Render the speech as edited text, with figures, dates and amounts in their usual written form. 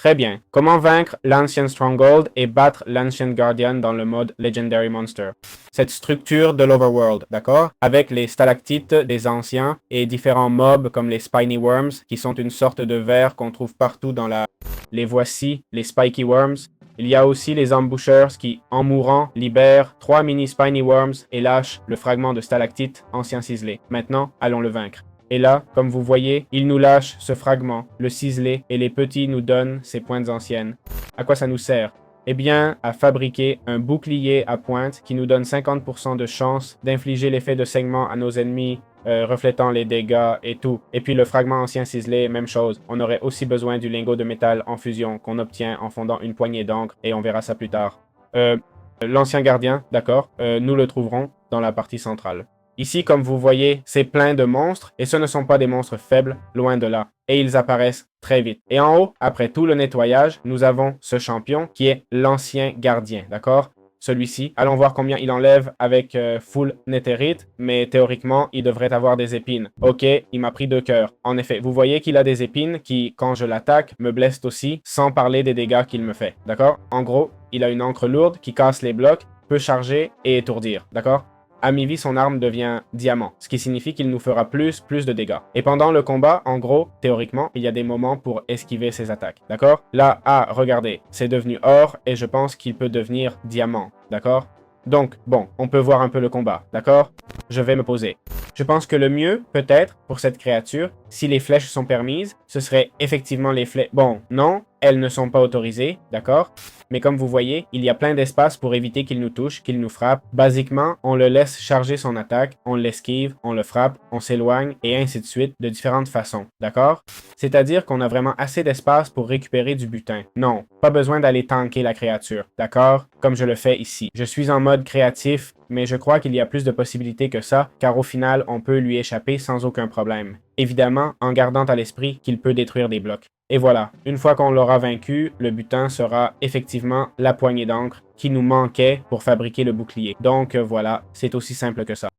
Très bien. Comment vaincre l'Ancient Stronghold et battre l'Ancient Guardian dans le mode Legendary Monster? Cette structure de l'Overworld, d'accord? Avec les stalactites des anciens et différents mobs comme les Spiny Worms, qui sont une sorte de vers qu'on trouve partout dans la... Les voici, les Spiky Worms. Il y a aussi les Ambushers qui, en mourant, libèrent 3 mini Spiny Worms et lâchent le fragment de stalactite ancien ciselé. Maintenant, allons le vaincre. Et là, comme vous voyez, il nous lâche ce fragment, le ciselé, et les petits nous donnent ces pointes anciennes. À quoi ça nous sert? Eh bien, à fabriquer un bouclier à pointe qui nous donne 50% de chance d'infliger l'effet de saignement à nos ennemis, reflétant les dégâts et tout. Et puis le fragment ancien ciselé, même chose. On aurait aussi besoin du lingot de métal en fusion qu'on obtient en fondant une poignée d'encre, et on verra ça plus tard. L'ancien gardien, d'accord, nous le trouverons dans la partie centrale. Ici, comme vous voyez, c'est plein de monstres, et ce ne sont pas des monstres faibles, loin de là. Et ils apparaissent très vite. Et en haut, après tout le nettoyage, nous avons ce champion qui est l'ancien gardien, d'accord? Celui-ci, allons voir combien il enlève avec full netherite, mais théoriquement, il devrait avoir des épines. Ok, il m'a pris 2 cœurs. En effet, vous voyez qu'il a des épines qui, quand je l'attaque, me blessent aussi, sans parler des dégâts qu'il me fait, d'accord? En gros, il a une encre lourde qui casse les blocs, peut charger et étourdir, d'accord? À mi-vie, son arme devient diamant, ce qui signifie qu'il nous fera plus de dégâts. Et pendant le combat, en gros, théoriquement, il y a des moments pour esquiver ses attaques, d'accord? Là, regardez, c'est devenu or et je pense qu'il peut devenir diamant, d'accord? Donc, bon, on peut voir un peu le combat, d'accord? Je vais me poser. Je pense que le mieux, peut-être, pour cette créature, si les flèches sont permises, ce serait effectivement les flèches... Bon, non, elles ne sont pas autorisées, d'accord? Mais comme vous voyez, il y a plein d'espace pour éviter qu'il nous touche, qu'il nous frappe. Basiquement, on le laisse charger son attaque, on l'esquive, on le frappe, on s'éloigne, et ainsi de suite, de différentes façons, d'accord? C'est-à-dire qu'on a vraiment assez d'espace pour récupérer du butin. Non, pas besoin d'aller tanker la créature, d'accord? Comme je le fais ici. Je suis en mode créatif, mais je crois qu'il y a plus de possibilités que ça, car au final, on peut lui échapper sans aucun problème. Évidemment, en gardant à l'esprit qu'il peut détruire des blocs. Et voilà, une fois qu'on l'aura vaincu, le butin sera effectivement la poignée d'encre qui nous manquait pour fabriquer le bouclier. Donc voilà, c'est aussi simple que ça.